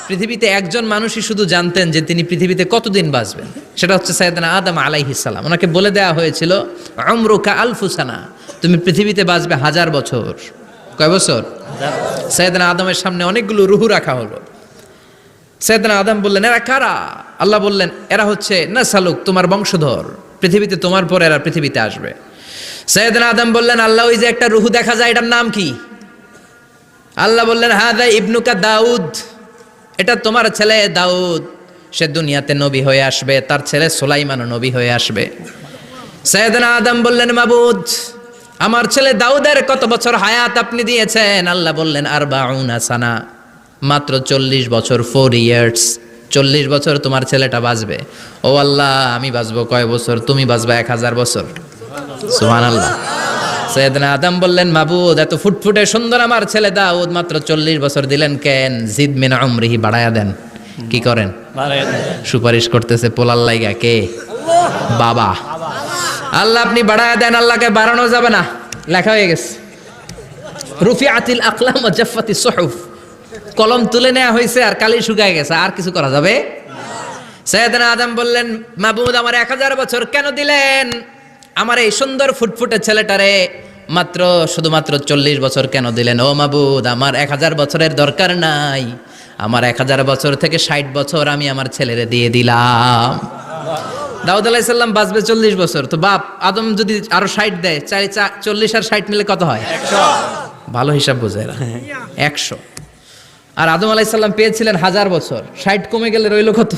পৃথিবীতে একজন মানুষই শুধু জানতেন যে তিনি পৃথিবীতে কতদিন বাঁচবেন, সেটা হচ্ছে সাইয়েদনা আদম আলাইহিস সালাম। ওনাকে বলে দেওয়া হয়েছিল উমরুকা আলফু সানা, তুমি পৃথিবীতে বাঁচবে 1000 বছর। কয় বছর? সাইয়েদনা আদমের সামনে অনেকগুলো রুহু রাখা হলো। সাইয়েদনা আদম বললেন, এরা কারা? আল্লাহ বললেন, এরা হচ্ছে নাসালুক, তোমার বংশধর, পৃথিবীতে তোমার পর এরা পৃথিবীতে আসবে। সাইয়েদনা আদম বললেন, আল্লাহ ওই যে একটা রুহু দেখা যায়, এটার নাম কি? আল্লাহ বললেন, হাদা ইবনুকা দাউদ, এটা তোমার ছেলে দাউদ, সে দুনিয়াতে নবী হয়ে আসবে, তার ছেলে সুলাইমানও নবী হয়ে আসবে। সাইয়েদনা আদম বললেন, মাবুদ, আমার ছেলে দাউদের কত বছর হায়াত আপনি দিয়েছেন? আল্লাহ বললেন, 40 সানা, মাত্র 40 বছর, 4 ইয়ার্স, 40 বছর তোমার ছেলেটা বাঁচবে। ও আল্লাহ, আমি বাঁচবো কয় বছর? তুমি বাঁচবা 1000 বছর। সুবহানাল্লাহ। সাইয়েদনা আদম বললেন, মাবুদ, এত ফুটফুটে সুন্দর আমার ছেলে দাউদ, মাত্র 40 বছর দিলেন কেন? জিদ মিন উমরিহি, বাড়ায়া দেন। কি করেন? সুপারিশ করতেছে পোলার লাইগা কে? বাবা। আল্লাহ আপনি বাড়ায়া দেন। আল্লাহকে বাড়ানো যাবে না, লেখা হয়ে গেছে। রুফিআতিল আকলাম ওয়া জাফফাতিস সুহুফ, কলম তুলে নেওয়া হয়েছে আর কালি শুকায় গেছে, আর কিছু করা যাবে? সাইয়েদনা আদম বললেন, মাবুদ, আমার 1000 বছর কেন দিলেন? আমার এই সুন্দর ফুটফুটে ছেলেটারে মাত্র শুধুমাত্র 40 বছর কেন দিলেন? ও মাবুদ, আমার 1000 বছরের দরকার নাই, আমার 1000 বছর থেকে 60 বছর আমি আমার ছেলেরে দিয়ে দিলাম। দাউদ আলাইহিস সালাম বাঁচবে 40 বছর, তো বাপ আদম যদি আরো 60 দেয়, 40 আর 60 মিলে কত হয়? 100। ভালো হিসাব বোঝায় না, 100। আর আদম আলাইহিস সালাম পেয়েছিলেন 1000 বছর, 60 কমে গেলে রইল কত?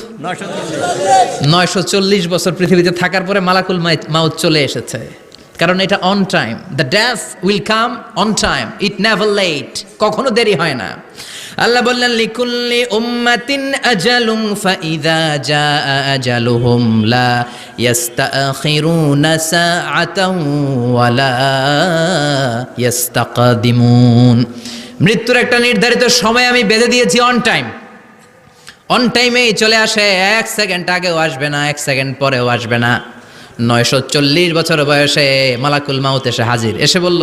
940 বছর পৃথিবীতে থাকার পরে মালাকুল মাউত চলে এসেছে। কারণ এটা on time, the death will come on time, it never late, কখনো দেরি হয় না। আল্লাহ বললেন, লিকুল্লি উম্মাতিন আজালুন ফাইযা জাআ আজালুহুম লা ইস্তাখিরুনা সাআতান ওয়া লা ইস্তাকদিমুন। মৃত্যুর একটা নির্ধারিত সময় আমি বেঁধে দিয়েছি, অন টাইম, অন টাইমেই চলে আসে, 1 সেকেন্ড আগেও আসবে না, 1 সেকেন্ড পরেও আসবে না। 940 বছর বয়সে মালাকুল মাউত এসে হাজির, এসে বলল,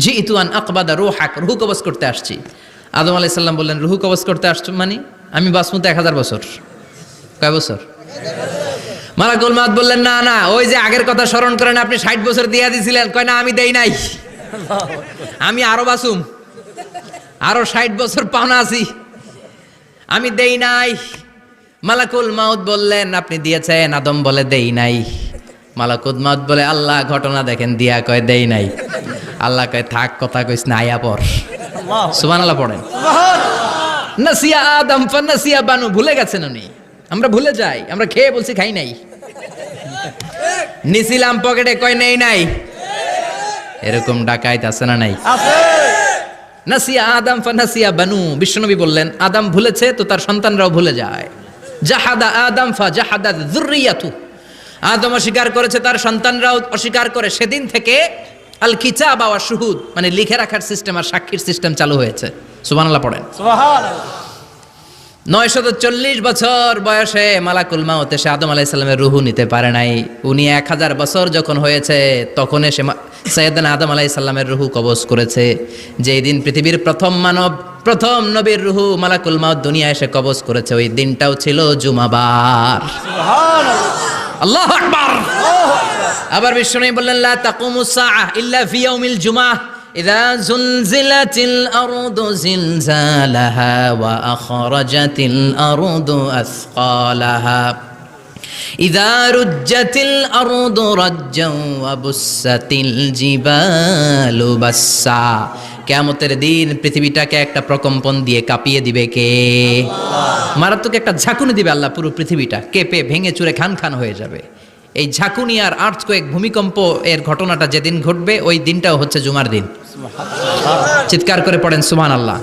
জিইতু আন আকবাদা রূহাক, রূহ কবজ করতে আসছি। আদম আলাইহিস সালাম বললেন, রূহ কবজ করতে আসছো মানে? আমি বাঁচবো তো 1000 বছর। কয় বছর? মালাকুল মাউত বললেন, না না, ওই যে আগের কথা স্মরণ করেন, আপনি 60 বছর দিয়ে দিয়েছিলেন। কয় না, আমি দেই নাই, আমি আরো বাঁচুম, আরো 60 বছর পাওনা আছি, আমি দেই নাই। মালাকুল মাউত বললেন, আপনি দিয়েছেন? আদম বলে, দেই নাই। মালাকুল মাউত বলে, আল্লাহ ঘটনা দেখেন, দিয়া কয় দেই নাই। আল্লাহ কয়, থাক, কথা কইস না, আয়া পর। সুবহানাল্লাহ পড়েন। নাসিয়া আদম ফানাসিয়া বানু, ভুলে গেছেন উনি, আমরা ভুলে যাই, আমরা খেয়ে বলছি খাই নাই, নিছিলাম পকেটে, কয় নেই নাই। এরকম ডাকাইত আছে না নাই? নাসিয়া আদম ফানাসিয়া বানু, বিশ্বনবী বললেন, আদম ভুলেছে তো তার সন্তানরাও ভুলে যায়। জাহাদা আদম ফাজাহাদাত যুররিয়াতু, আদম অস্বীকার করেছে, তার সন্তানরাও অস্বীকার করে। সেদিন থেকে আল কিতাবা ওয়া শুহুদ, মানে লিখে রাখার সিস্টেম আর সাক্ষীর সিস্টেম চালু হয়েছে। সুবহানাল্লাহ পড়েন। সুবহানাল্লাহ। 940 বছর বয়সে মালাকুল মাউত এসে আদম আলাইহিস সালামের রূহ নিতে পারে নাই। উনি 1000 বছর যখন হয়েছে তখন এসে সাইয়েদনা আদম আলাইহিস সালামের রূহ কবজ করেছে। যেই দিন পৃথিবীর প্রথম মানব, প্রথম নবীর রূহ মালাকুল মাউত দুনিয়ায় এসে কবজ করেছে, ওই দিনটাও ছিল জুমাবার। সুবহানাল্লাহ, আল্লাহু আকবার। আবার বিশ্বনবী বললেন, লা তাকুমুস সাআহ ইল্লা ফি ইয়াউমিল জুমআহ ইযা যুলজিলাতিল আরদু জিলজালাহা ওয়া আখরাজাতিল আরদু আসকালাহা ইযা রুজ্জাতিল আরদু রাজ্জান ওয়া বুসাতিল জিবালু বাসসা। কিয়ামতের দিন পৃথিবীটাকে একটা প্রকম্পন দিয়ে কাঁপিয়ে দিবে কে? আল্লাহ। মারাত্মক একটা ঝাঁকুনি দিবে আল্লাহ, পুরো পৃথিবীটা কেঁপে ভেঙে চুরে খান খান হয়ে যাবে। এই ঝাঁকুনি আর আর্থকোয়েক, ভূমিকম্প এর ঘটনাটা যেদিন ঘটবে ওই দিনটাও হচ্ছে জুমার দিন। চিৎকার করে পড়েন সুবহানাল্লাহ।